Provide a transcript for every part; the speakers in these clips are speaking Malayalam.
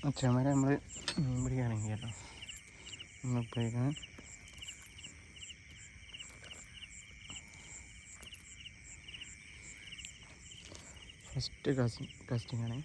അച്ഛന്മാരെ നമ്മൾ മീൻ പിടിക്കുകയാണെങ്കിൽ കേട്ടോ നമ്മൾ ഉപയോഗിക്കുന്നത് ഫസ്റ്റ് കാസ്റ്റിംഗ് ആണ്.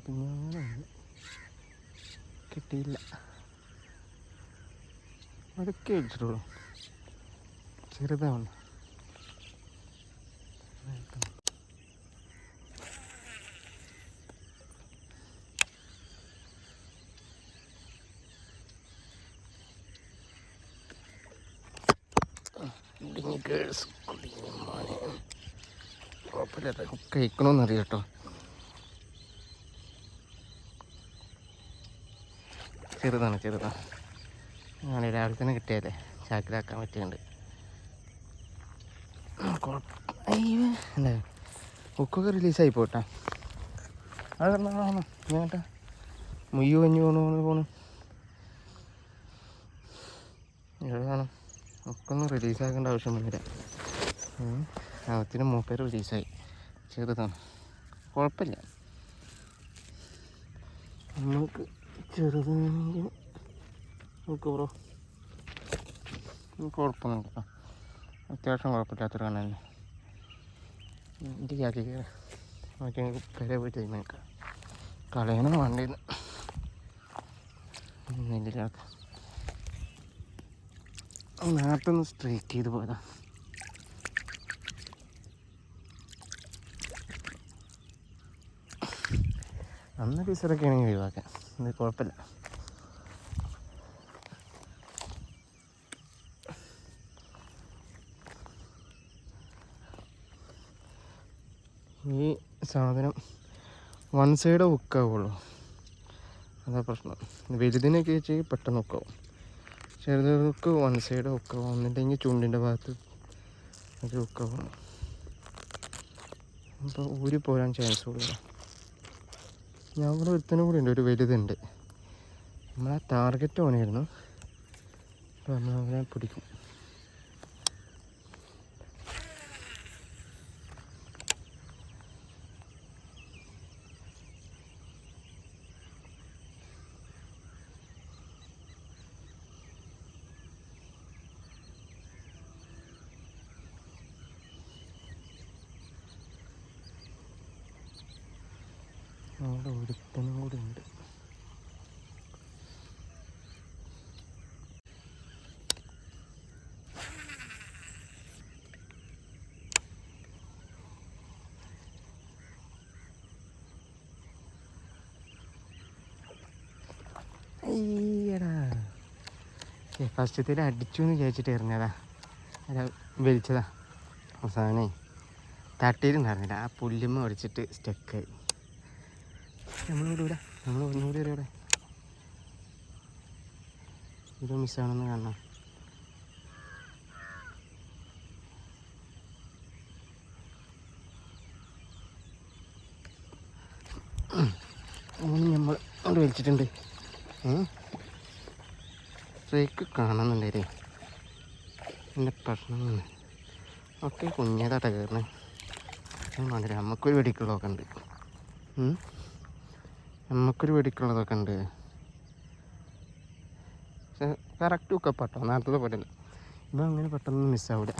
പിന്നെ കിട്ടിയില്ല, അതൊക്കെ അടിച്ചിട്ടുള്ളൂ, ചെറുതാണ്. കുഴപ്പമില്ല, കഴിക്കണമെന്നറിയാം കേട്ടോ. ചെറുതാണ് ഞാൻ രാവിലെ തന്നെ കിട്ടിയാലേ ചാക്കിലാക്കാൻ പറ്റിയുണ്ട്. അല്ലേ ബുക്കൊക്കെ റിലീസായി പോട്ടാ. അത് പറഞ്ഞാൽ കേട്ടാ മുയ്യു കഞ്ഞു പോണു ഇവിടെ വേണം. ബുക്കൊന്നും റിലീസാക്കേണ്ട ആവശ്യം വന്നില്ല. അവത്തിന് മൂപ്പര് റിലീസായി. ചെറുതാണ്, കുഴപ്പമില്ല. നമുക്ക് ചെറുതാണെങ്കിൽ നമുക്ക് ബ്രോ കുഴപ്പമൊന്നും കേട്ടോ, അത്യാവശ്യം കുഴപ്പമില്ലാത്തൊരു കാണാൻ. എൻ്റെ ജാതി നോക്കി നമുക്ക് പെരെ പോയി ടൈം നിൽക്കാം. കളയണം വേണ്ടിന്ന് നെല്ലിലാക്കാം. നാട്ടിൽ നിന്ന് സ്ട്രൈറ്റ് ചെയ്ത് പോയതാ. അന്ന് പീസറൊക്കെ ആണെങ്കിൽ ഒഴിവാക്കാം, ഇത് കുഴപ്പമില്ല. ഈ സാധനം വൺ സൈഡ് ഹുക്കാവുള്ളൂ, അതാ പ്രശ്നം. വലുതിനൊക്കെ വെച്ച് പെട്ടെന്ന് ഹുക്കാവും, ചെറുതൊക്കെ വൺ സൈഡ് ഹുക്കാവും. എന്നിട്ടെങ്കിൽ ചുണ്ടിൻ്റെ ഭാഗത്ത് ഒക്കെ ഹുക്കാവും. അപ്പോൾ ഊരി പോരാൻ ചാൻസ് കൂടുതല. ഞാൻ ഇവിടെ ഒരുത്തനും കൂടി ഉണ്ട്, ഒരു വലുതുണ്ട്. നമ്മളാ ടാർഗറ്റ് ഓനായിരുന്നു, അപ്പോൾ നമ്മളവനെ പിടിക്കും. അവിടെ ഒരുത്തനും കൂടി ഉണ്ട്. അയ്യടാ, ഫസ്റ്റത്തിൽ അടിച്ചു എന്ന് വിചാരിച്ചിട്ട് എറിഞ്ഞതാ, അല്ല വലിച്ചതാ. അവസാനേ തട്ടിയിട്ടുണ്ടായിരുന്നില്ല, ആ പുല്ലുമ്മ ഒടിച്ചിട്ട് സ്റ്റക്കായി. നമ്മളിവിടെ നമ്മൾ ഒന്നുകൂടി ഇവിടെ ഇത് മിസ്സാണെന്ന് കാണണം. ഓന് നമ്മൾ കൊണ്ട് വലിച്ചിട്ടുണ്ട്. സ്ട്രൈക്ക് കാണുന്നുണ്ടേ, എൻ്റെ പ്രശ്നമാണ്. ഒക്കെ കുഞ്ഞേതാട്ടാ കയറണേ. വേണ്ടില്ല, നമുക്കൊരു വെടിക്കുള്ളതൊക്കെ ഉണ്ട്. നമുക്കൊരു വെടിക്കുള്ളതൊക്കെ ഉണ്ട്. പക്ഷെ കറക്റ്റ് ഉക്കപ്പാട്ടോ, നേരത്തെ പോലെയല്ല. ഇപ്പം അങ്ങനെ പെട്ടെന്ന് മിസ്സാവില്ല.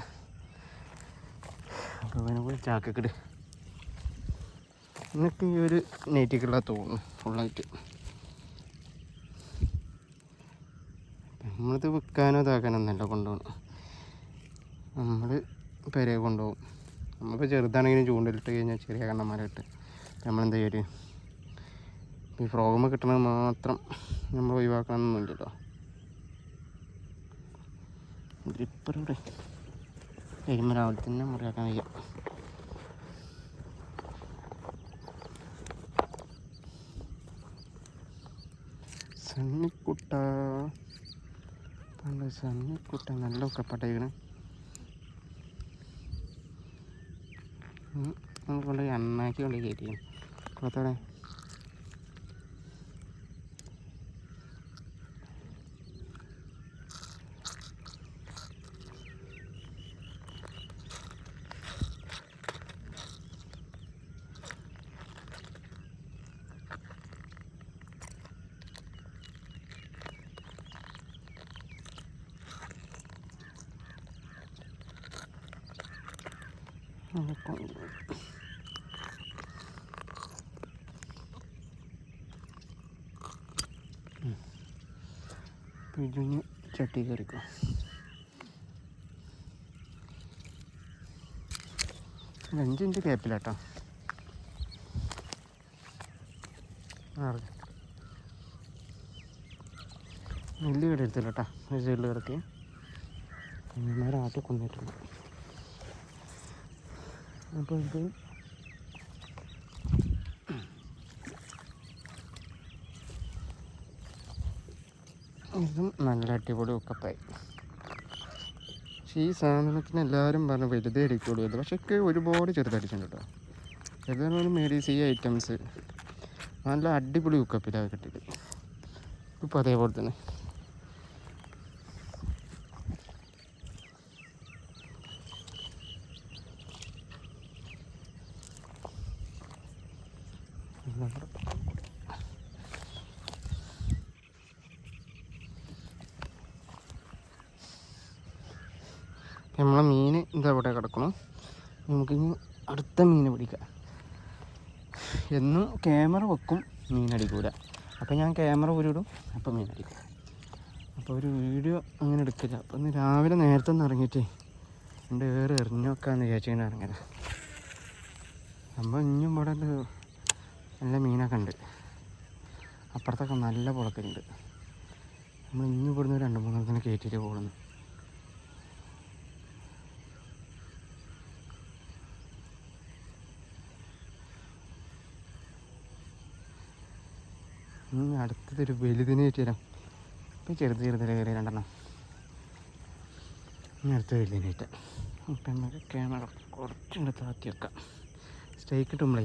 അപ്പോൾ അവനെ പോയി ചാക്കിക്കിട്. എന്നിട്ട് ഈ ഒരു നെറ്റിക്കുള്ള തോന്നുന്നു ഫുള്ളായിട്ട്. നമ്മളിത് വിൽക്കാനോ ഇതാക്കാനോ ഒന്നല്ല കൊണ്ടുപോകണം, നമ്മൾ പെരയെ കൊണ്ടുപോകും. നമ്മളിപ്പോൾ ചെറുതാണെങ്കിലും ചൂണ്ടലിട്ട് കഴിഞ്ഞാൽ ചെറിയ കണ്ണന്മാരായിട്ട് നമ്മളെന്താ ചെയ്യുക, ഈ ഫ്രോഗുമ്പോൾ കിട്ടണത് മാത്രം നമ്മൾ ഒഴിവാക്കണമെന്നൊന്നുമില്ലല്ലോ. ഗ്രിപ്പറൂടെ കഴിയുമ്പോൾ രാവിലെ തന്നെ മുറിയാക്കാൻ വയ്യ. സണ്ണിക്കുട്ട പണ്ട് സണ്ണിക്കുട്ട നല്ല ഒക്കപ്പാട്ടേക്കണ്. നമുക്ക് കൊണ്ട് എണ്ണാക്കി കൊണ്ട് കയറ്റിക്കണം കുളത്തോടെ. പിഴിഞ്ഞ് ചട്ടി കയറിക്കോ. ഒരു 5 മിനിറ്റ് ക്യാപ്പിലാട്ടോ. നെല്ല് ഇവിടെ എടുത്തില്ല കേട്ടോ, ഒരു സൈഡിൽ കിടക്കി ആട്ടി കൊന്നിട്ടുണ്ട്. അപ്പോൾ ഇത് ഇതും നല്ല അടിപൊളി ഉക്കപ്പായി. പക്ഷേ ഈ സാധനത്തിന് എല്ലാവരും പറഞ്ഞു വലുതേ അടിക്കുള്ളൂ ഇത്, പക്ഷേ ഒക്കെ ഒരുപാട് ചെറുതടിച്ചിട്ടുണ്ട് കേട്ടോ. ചെറുതാണ് മേഡീസ് ഈ ഐറ്റംസ് നല്ല അടിപൊളി ഉക്കപ്പിലാണ് കിട്ടിയത്. ഇപ്പോൾ അതേപോലെ തന്നെ നമ്മളെ മീൻ എന്താ ഇവിടെ കിടക്കണം. നമുക്കിനി അടുത്ത മീൻ പിടിക്കാം. എന്നും ക്യാമറ വെക്കും, മീനടിക്കൂല. അപ്പോൾ ഞാൻ ക്യാമറ ഊരിടും, അപ്പോൾ മീനടിക്കും. അപ്പോൾ ഒരു വീഡിയോ അങ്ങനെ എടുക്കില്ല. അപ്പോൾ ഇന്ന് രാവിലെ നേരത്തെ ഒന്ന് ഇറങ്ങിയിട്ടേ എൻ്റെ വേറെ എറിഞ്ഞു വെക്കാമെന്ന് വിചാരിച്ചിങ്ങനെ ഇറങ്ങിയത്. അപ്പോൾ ഇനിയും ഇവിടെ നല്ല മീനൊക്കെ ഉണ്ട്. അപ്പുറത്തൊക്കെ നല്ല പുളക്കലുണ്ട്. നമ്മൾ ഇനി ഇവിടുന്ന് 2-3 എണ്ണത്തിനെ കയറ്റിയിട്ട് പോകുന്നു. അടുത്തതൊരു വലുതിനെ കയറ്റി തരാം. ഇപ്പം ചെറുതിൽ കയറി 2 എണ്ണം. ഇനി അടുത്ത വലുതിനെ കയറ്റാം. അപ്പം നമുക്ക് ക്യാമറ കുറച്ചുകൂടെ താത്തി വെക്കാം. സ്ട്രൈക്ക് കിട്ടുമ്പോഴേ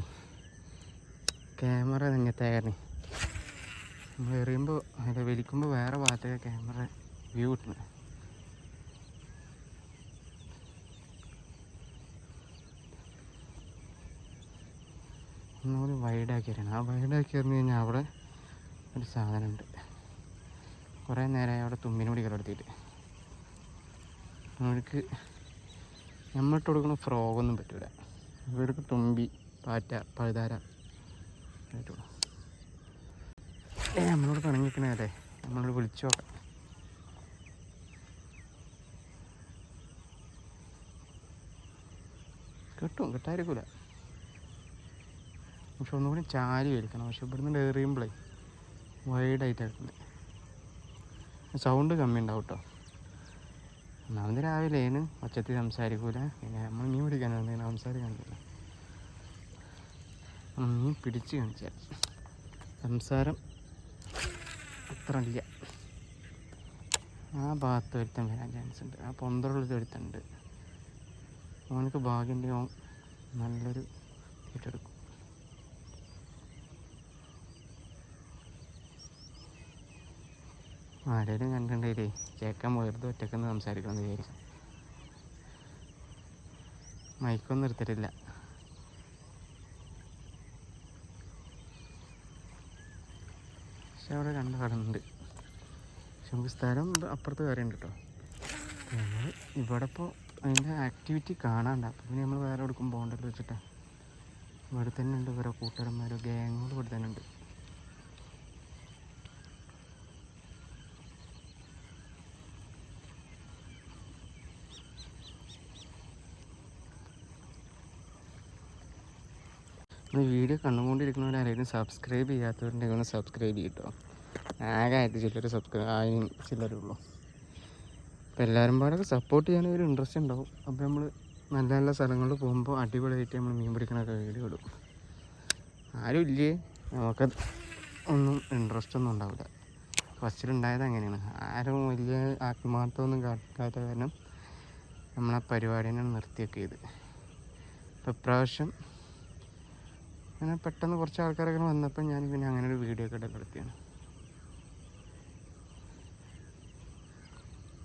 ക്യാമറ നെഞ്ഞത്തായ കാരണം നമ്മൾ എറിയുമ്പോൾ അല്ല വലിക്കുമ്പോൾ വേറെ ഭാഗത്തേക്ക് ക്യാമറ വ്യൂ കിട്ടുന്നത്. ഒന്നുകൂടി വൈഡാക്കി തരണം. ആ വൈഡാക്കി തന്നു കഴിഞ്ഞാൽ അവിടെ ഒരു സാധനമുണ്ട്. കുറേ നേരമായി അവിടെ തുമ്പിന് പിടി കിടത്തിയിട്ട്. അവർക്ക് നമ്മളിട്ട് കൊടുക്കുന്ന ഫ്രോഗൊന്നും പറ്റൂല. ഇവർക്ക് തുമ്പി, പാറ്റ, പഴുതാര പറ്റുള്ളൂ. നമ്മളോട് പിണങ്ങിക്കണേ, നമ്മളോട് വിളിച്ചു നോക്കാം. കിട്ടായിരിക്കൂല. പക്ഷെ ഒന്നുകൂടി ചാരി വലിക്കണം. പക്ഷെ ഇവിടുന്ന് എറിയുമ്പോഴേ വൈഡായിട്ടായിട്ടുണ്ട്. സൗണ്ട് കമ്മി ഉണ്ടാവും കേട്ടോ. ഒന്നാമത് രാവിലെയാണ് ഒച്ചത്തിൽ സംസാരിക്കൂല. പിന്നെ നമ്മൾ മീൻ പിടിക്കാൻ എന്തെങ്കിലും സംസാരിക്കാനില്ല. മീൻ പിടിച്ച് കാണിച്ചാൽ സംസാരം അത്ര ഇല്ല. ആ ഭാഗത്ത് ഒരുത്തൻ വരാൻ ചാൻസ് ഉണ്ട്. ആ പൊന്തറുള്ളത് ഒരുത്തുണ്ട്. അവനക്ക് ഭാഗ്യമുണ്ടെങ്കിൽ നല്ലൊരു ഏറ്റെടുക്കും. ആരെയും കണ്ടിട്ടുണ്ടെങ്കിലേ ചേക്കാൻ വെറുതെ ഒറ്റക്കൊന്ന് സംസാരിക്കണമെന്ന് വിചാരിച്ചു. മൈക്കൊന്നും എടുത്തിട്ടില്ല. പക്ഷെ അവിടെ 2 കടന്നുണ്ട്. പക്ഷെ നമുക്ക് സ്ഥലം അപ്പുറത്ത് വേറെ ഉണ്ട് കേട്ടോ. നമ്മൾ ഇവിടെ ഇപ്പോൾ അതിൻ്റെ ആക്ടിവിറ്റി കാണാണ്ട്. അപ്പോൾ പിന്നെ നമ്മൾ വേറെ എവിടേക്കും പോകണ്ടല്ലോ വെച്ചിട്ടാ. ഇവിടെ തന്നെ ഉണ്ട് വേറെ കൂട്ടുകാരന്മാരോ ഗ്യാങ്ങുകൾ ഇവിടെ തന്നെ ഉണ്ട്. വീഡിയോ കണ്ടുകൊണ്ടിരിക്കുന്നവരാരെങ്കിലും സബ്സ്ക്രൈബ് ചെയ്യാത്തവരുണ്ടെങ്കിൽ ഒന്ന് സബ്സ്ക്രൈബ് ചെയ്യട്ടോ. ആകെ ആയിരത്തി ചില്ലറേ ഉള്ളൂ. അപ്പോൾ എല്ലാവരും പാടൊക്കെ സപ്പോർട്ട് ചെയ്യാൻ ഒരു ഇൻട്രസ്റ്റ് ഉണ്ടാവും. അപ്പോൾ നമ്മൾ നല്ല നല്ല സ്ഥലങ്ങളിൽ പോകുമ്പോൾ അടിപൊളിയായിട്ട് നമ്മൾ മീൻ പിടിക്കണൊക്കെ വീഡിയോ ഇടും. ആരും ഇല്ലേ നമുക്കത് ഒന്നും ഇൻട്രസ്റ്റ് ഒന്നും ഉണ്ടാവില്ല. ഫസ്റ്റിലുണ്ടായത് അങ്ങനെയാണ്. ആരും വലിയ ആത്മാർത്ഥമൊന്നും കാട്ടാത്ത കാരണം നമ്മളാ പരിപാടിനെ നിർത്തിയൊക്കെ ചെയ്ത്. ഇപ്പോൾ ഇപ്രാവശ്യം അങ്ങനെ പെട്ടെന്ന് കുറച്ച് ആൾക്കാരൊക്കെ വന്നപ്പോൾ ഞാൻ പിന്നെ അങ്ങനെ ഒരു വീഡിയോ ഒക്കെ എടുക്കുകയാണ്.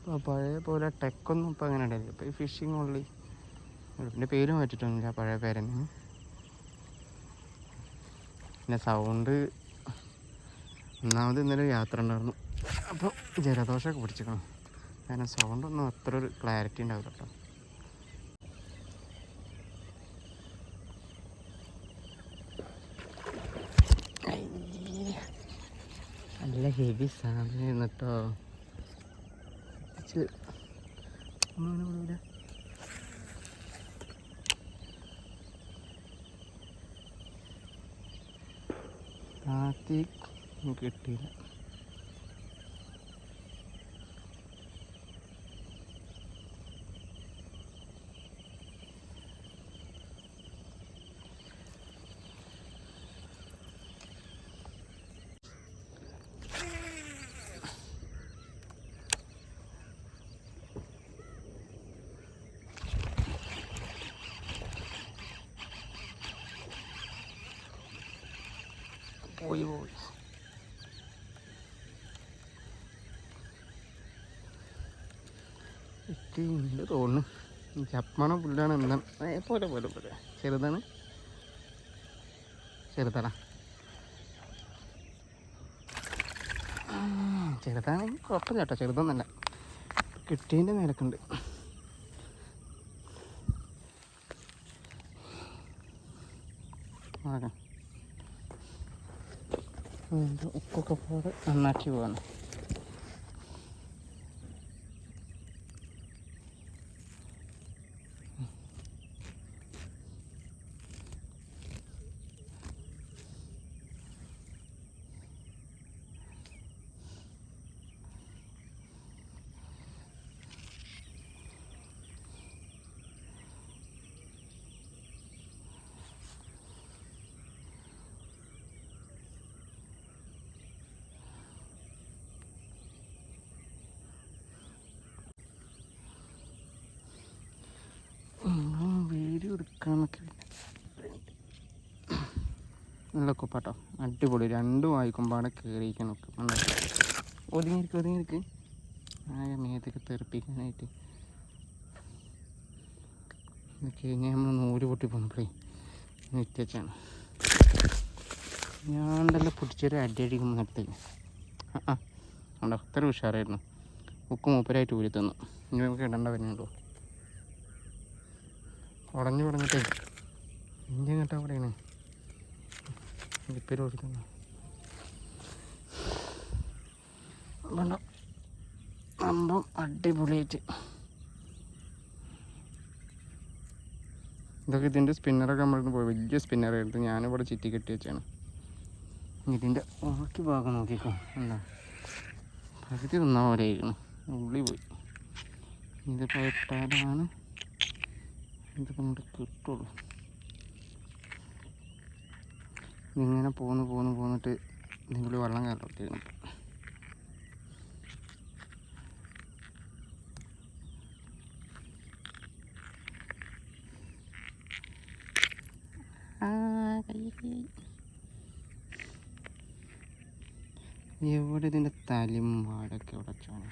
അപ്പോൾ പഴയ പോലെ ടെക്കൊന്നും ഇപ്പോൾ അങ്ങനെ ഉണ്ടായില്ല. ഇപ്പോൾ ഈ ഫിഷിങ് ഓൺലി. എൻ്റെ പേര് മാറ്റിയിട്ടൊന്നുമില്ല, പഴയ പേരെന്നെ. പിന്നെ സൗണ്ട് ഒന്നാമത് ഇന്നലെ യാത്ര ഉണ്ടായിരുന്നു, അപ്പോൾ ജലദോഷമൊക്കെ പിടിച്ചിരിക്കണം. കാരണം സൗണ്ടൊന്നും അത്ര ഒരു ക്ലാരിറ്റി ഉണ്ടാവില്ല കേട്ടോ. നല്ല ഹെവി സാധനം കേട്ടോ. ആദ്യം കിട്ടിയില്ല. പോയി ഇണ്ട് തോന്നുന്നു. ചപ്പണ പുല്ലാണ്. എന്താ പോലെ പോലെ പോലെ ചെറുതാണ്, ചെറുതാടാ, ചെറുതാണെങ്കിൽ കുഴപ്പമില്ല കേട്ടോ. ചെറുതൊന്നല്ല, കിട്ടീൻ്റെ മേലക്കുണ്ട്. ആകെ ഉപ്പൊക്കെ പോലെ നന്നാക്കി പോവാണ്. വീഡിയോ എടുക്കാന്നൊക്കെ നല്ല കുപ്പാട്ടോ, അടിപൊളി. രണ്ടും വായിക്കുമ്പാടെ കയറിയിരിക്കാൻ നോക്കും. ഒതുങ്ങിയിരിക്കും ആകെ മേത്തൊക്കെ തെറിപ്പിക്കാനായിട്ട്. കഴിഞ്ഞാൽ നമ്മൾ നൂല് പൊട്ടി പോകുമ്പോഴേ നിത്യച്ചാണ് ഞാണ്ടല്ല പിടിച്ചൊരു അടിയടിക്കുമ്പോൾ നിർത്തില്ല. ഉണ്ടോ, അത്ര ഉഷാറായിരുന്നു. ഉക്ക് മൂപ്പരായിട്ട് ഊരി തന്നു. ഇനി നമുക്ക് ഇടേണ്ട വരുന്നുണ്ടോ? ഉടഞ്ഞിട്ടേ ഇഞ്ചി കേട്ടോ. അവിടെയാണ് ഇപ്പം ഓടിക്കുന്നു. വേണ്ട സംഭവം അടിപൊളിയായിട്ട്. ഇതൊക്കെ ഇതിൻ്റെ സ്പിന്നറൊക്കെ നമ്മളിന്ന് പോയി വലിയ സ്പിന്നറായിരുന്നു. ഞാനിവിടെ ചുറ്റി കെട്ടി വെച്ചാണ്. ഇതിൻ്റെ ബാക്കി ഭാഗം നോക്കിക്കോ. എന്താ പകുതി തിന്നാൻ പോലെ ആയിരിക്കണം, ഉള്ളി പോയി. ഇതിപ്പോൾ ഇട്ടാലാണ് ഇതൊക്കെ നമുക്ക് കിട്ടുള്ളൂ. ഇതിങ്ങനെ പോന്നിട്ട് ഇതിൻ്റെ വെള്ളം കയറത്തിരുന്നു. എവിടെ ഇതിൻ്റെ തലയും വാടൊക്കെ ഉടച്ചാണ്.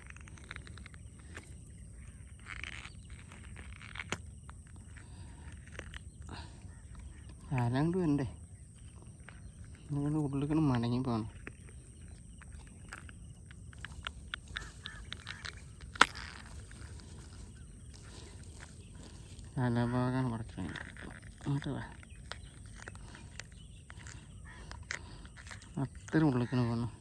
ആരാണ്ട് വരണ്ടേ, ഇങ്ങനെ ഉള്ളിൽ മടങ്ങി പോകണം. തലഭാഗമാണ് പടക്കാൻ. അങ്ങോട്ട് വാ, അത്ര ഉള്ളിക്കണ് പോകണം.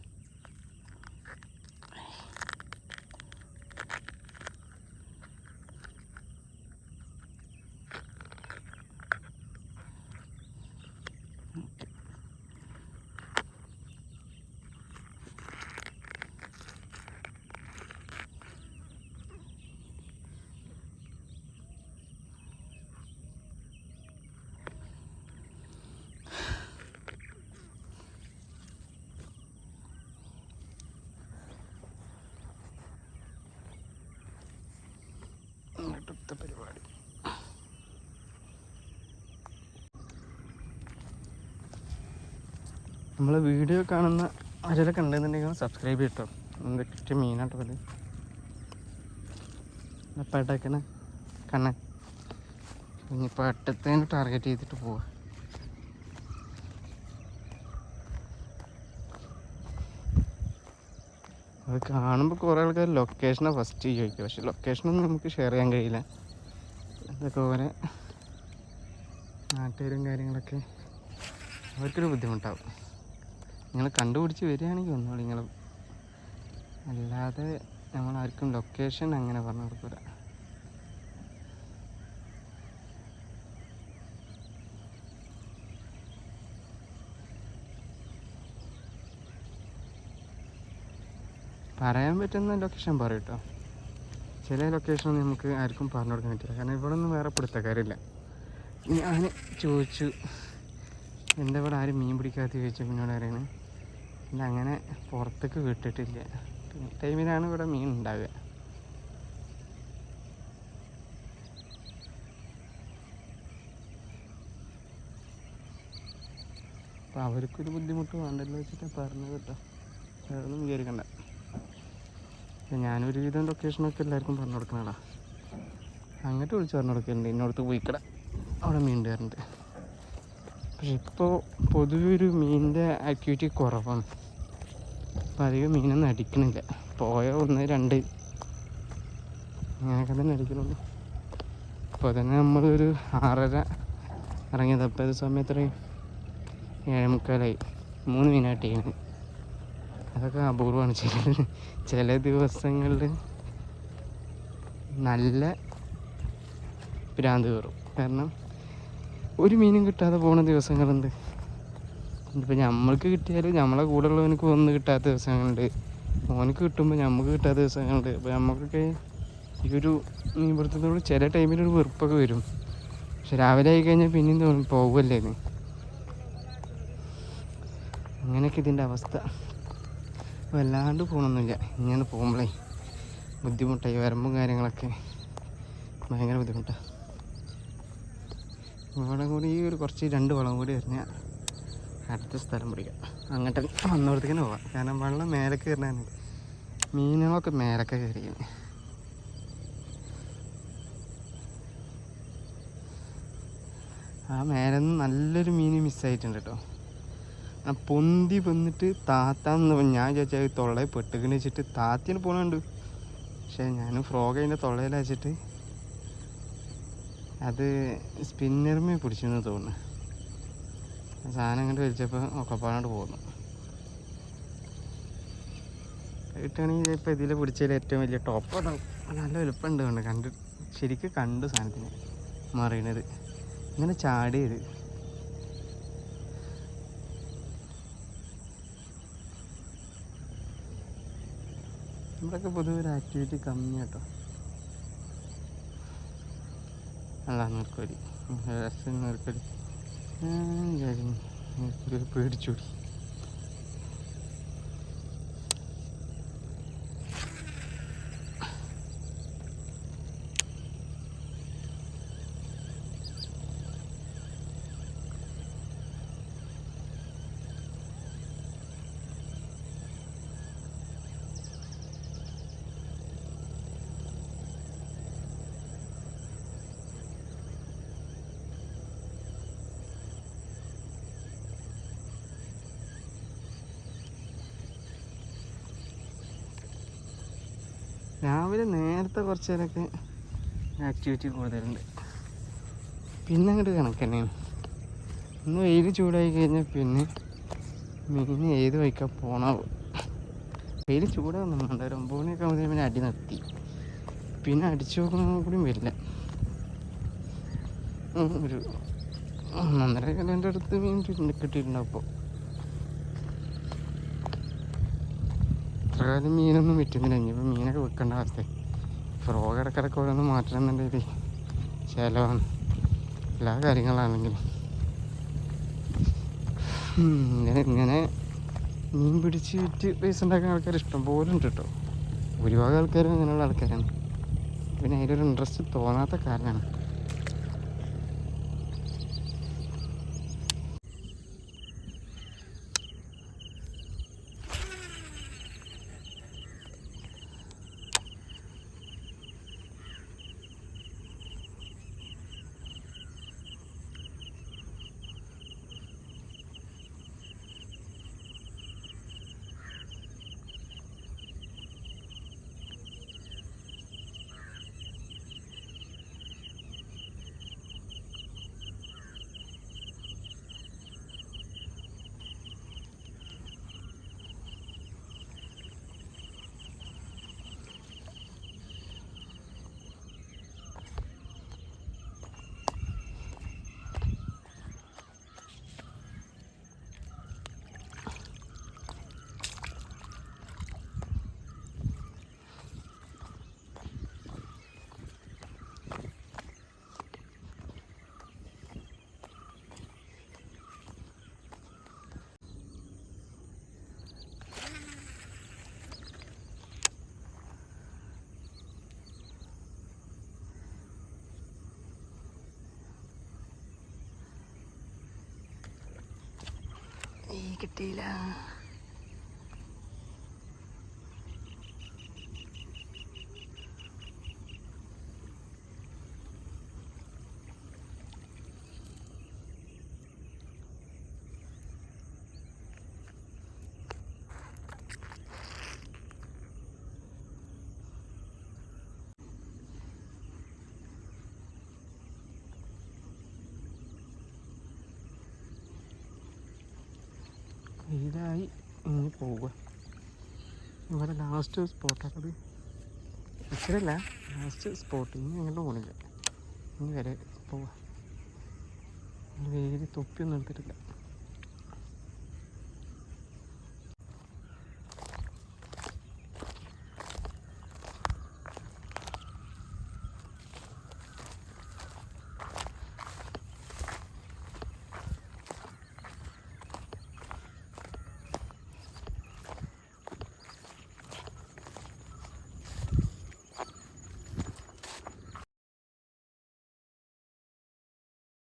നമ്മൾ വീഡിയോ കാണുന്ന ആരെല്ലാം കണ്ടെന്നുണ്ടെങ്കിൽ സബ്സ്ക്രൈബ് ചെയ്തിട്ടോ. എന്തൊക്കെ മീനാട്ടോ അത് പട്ടക്കണ കണ്ണൻ. ഇനിയിപ്പോൾ അട്ടത്തേനെ ടാർഗറ്റ് ചെയ്തിട്ട് പോവാ. അത് കാണുമ്പോൾ കുറേ ആൾക്കാർ ലൊക്കേഷനാണ് ഫസ്റ്റ് ചോദിക്കുക. പക്ഷെ ലൊക്കേഷനൊന്നും നമുക്ക് ഷെയർ ചെയ്യാൻ കഴിയില്ല. അതൊക്കെ ഓരോ നാട്ടുകാരും കാര്യങ്ങളൊക്കെ അവർക്കൊരു ബുദ്ധിമുട്ടാവും. നിങ്ങൾ കണ്ടുപിടിച്ച് വരികയാണെങ്കിൽ ഒന്നുകൂടി നിങ്ങൾ, അല്ലാതെ നമ്മളാർക്കും ലൊക്കേഷൻ അങ്ങനെ പറഞ്ഞു കൊടുക്കില്ല. പറയാൻ പറ്റുന്ന ലൊക്കേഷൻ പറയും കേട്ടോ. ചില ലൊക്കേഷൻ നമുക്ക് ആർക്കും പറഞ്ഞു കൊടുക്കാൻ പറ്റില്ല. കാരണം ഇവിടെ ഒന്നും വേറെ പിടുത്തക്കാരില്ല. ഞാൻ ചോദിച്ചു എന്താ ഇവിടെ ആരും മീൻ പിടിക്കാത്ത ചോദിച്ചു. പിന്നോട് അറിയണേ ഇല്ല, അങ്ങനെ പുറത്തേക്ക് വിട്ടിട്ടില്ല. ഈ ടൈമിലാണ് ഇവിടെ മീൻ ഉണ്ടാവുക. അപ്പം അവർക്കൊരു ബുദ്ധിമുട്ട് വേണ്ടല്ലോ വെച്ചിട്ട് പറഞ്ഞത് കേട്ടോ. അതൊന്നും വിചാരിക്കണ്ട. ഞാനൊരു വിധം ലൊക്കേഷനൊക്കെ എല്ലാവർക്കും പറഞ്ഞു കൊടുക്കണടാ. അങ്ങോട്ട് വിളിച്ച് പറഞ്ഞു കൊടുക്കലുണ്ട്, ഇന്നോടത്ത് പോയിക്കട അവിടെ മീൻ കയറുന്നുണ്ട്. പക്ഷെ ഇപ്പോൾ പൊതുവെ ഒരു മീനിൻ്റെ ആക്ടിവിറ്റി കുറവാണ്. അപ്പം അധികം മീനൊന്നും അടിക്കണില്ല. പോയ 1, 2 അങ്ങനെയൊക്കെ തന്നെ അടിക്കണുള്ളൂ. ഇപ്പോൾ തന്നെ നമ്മളൊരു 6:30 ഇറങ്ങിയത്. അപ്പോൾ ഇത് സമയത്ത് 7:45 3 മീനായിട്ടാണ്. അതൊക്കെ അപൂർവമാണ്. ചില ദിവസങ്ങളിൽ നല്ല ഭ്രാന്ത് കയറും. കാരണം ഒരു മീനും കിട്ടാതെ പോകുന്ന ദിവസങ്ങളുണ്ട്. ഇപ്പം നമ്മൾക്ക് കിട്ടിയാലും നമ്മളെ കൂടെ ഉള്ളവനക്ക് ഒന്നും കിട്ടാത്ത ദിവസങ്ങളുണ്ട്. ഓനക്ക് കിട്ടുമ്പോൾ നമുക്ക് കിട്ടാത്ത ദിവസങ്ങളുണ്ട്. അപ്പോൾ നമുക്കൊക്കെ ഈ ഒരു മീൻ പിടുത്തത്തോട് ചില ടൈമിലൊരു വെറുപ്പൊക്കെ വരും. പക്ഷെ രാവിലെ ആയി കഴിഞ്ഞാൽ പിന്നെയും തോന്നും പോകുമല്ലേ എന്ന്. അങ്ങനെയൊക്കെ ഇതിൻ്റെ അവസ്ഥ. വല്ലാണ്ട് പോകണമെന്നില്ല. ഇങ്ങനെ പോകുമ്പോഴേ ബുദ്ധിമുട്ടായി. വരമ്പും കാര്യങ്ങളൊക്കെ ഭയങ്കര ബുദ്ധിമുട്ടാണ്. ഇവിടെ കൂടി ഈ ഒരു കുറച്ച് 2 വളം കൂടി എറിഞ്ഞാൽ അടുത്ത സ്ഥലം പിടിക്കാം. അങ്ങോട്ട് വന്നോടത്തേക്ക് പോകാം. കാരണം വെള്ളം മേലൊക്കെ കയറാൻ മീനുകളൊക്കെ മേലൊക്കെ കയറിയാണ്. ആ മേലെ നിന്ന് നല്ലൊരു മീൻ മിസ്സായിട്ടുണ്ട് കേട്ടോ. ആ പൊന്തി വന്നിട്ട് താത്താന്ന് ഞാൻ ചോദിച്ചാൽ തൊള്ളയിൽ പെട്ടുകിന് വെച്ചിട്ട് താത്തിന് പോകണുണ്ട്. പക്ഷേ ഞാൻ ഫ്രോഗ് അതിൻ്റെ തൊള്ളയിൽ വെച്ചിട്ട് അത് സ്പിന്നർമേ പിടിച്ചെന്ന് തോന്നുന്നു. സാധനം അങ്ങോട്ട് വലിച്ചപ്പോൾ ഒക്കെപ്പാടാണ്ട് പോകുന്നു. കിട്ടുകയാണെങ്കിൽ ഇപ്പോൾ ഇതിൽ പിടിച്ചതിൽ ഏറ്റവും വലിയ ടോപ്പ് അതാവും. നല്ല വലുപ്പമുണ്ട്. കണ്ട് ശരിക്കും കണ്ടു സാധനത്തിന് മറിയണത്. ഇങ്ങനെ ചാടിയത്. ഇവിടെയൊക്കെ പൊതുവെ ഒരു ആക്ടിവിറ്റി കമ്മി കേട്ടോ. അല്ല നീർക്കോലി, നീർക്കോലി പേടിച്ചോടി. രാവിലെ നേരത്തെ കുറച്ച് നേരമൊക്കെ ആക്ടിവിറ്റി കൂടുതലുണ്ട്. പിന്നെ അങ്ങോട്ട് കണക്ക് തന്നെയാണ്. ഒന്ന് വെയിൽ ചൂടായി കഴിഞ്ഞാൽ പിന്നെ മീൻ ഏത് വഴിക്കാൻ പോണാവും. വെയിൽ ചൂടാകുന്നു വേണ്ട. ഒരു 9 മണിയൊക്കെ ആകുമ്പോൾ പിന്നെ അടി നിർത്തി. പിന്നെ അടിച്ചു നോക്കണ കൂടിയും വരില്ല. ഒരു 1.5 കിലോൻ്റെ അടുത്ത് മീൻ കിട്ടിയിട്ടുണ്ടാവും. അപ്പോൾ ഇത്ര കാലം മീനൊന്നും വിറ്റുന്നില്ല. ഇനിയിപ്പോൾ മീനൊക്കെ വെക്കേണ്ട അവസ്ഥ. ഫ്രോഗ് ഇടക്കിടക്ക് ഓരോന്ന് മാറ്റണമെന്നുണ്ടെങ്കിൽ ചിലവാണ്. എല്ലാ കാര്യങ്ങളാണെങ്കിലും ഇങ്ങനെ മീൻ പിടിച്ച് വിറ്റ് പൈസ ഉണ്ടാക്കുന്ന ആൾക്കാർ ഇഷ്ടം പോലെ ഉണ്ട് കേട്ടോ. ഒരുപാട് ആൾക്കാരും അങ്ങനെയുള്ള ആൾക്കാരാണ്. പിന്നെ അതിലൊരു ഇൻട്രസ്റ്റ് തോന്നാത്ത കാരണമാണ്. കിട്ടിയില്ല. ഇതായി ഇനി പോവുക. ഇവിടെ ലാസ്റ്റ് സ്പോട്ടൊക്കെ ഇച്ചിരല്ല, ലാസ്റ്റ് സ്പോട്ട്. ഇനി അങ്ങോട്ട് പോകണില്ല, ഇനി വരെ പോവാം. വെയിൽ തൊപ്പിയൊന്നും എടുത്തിട്ടില്ല.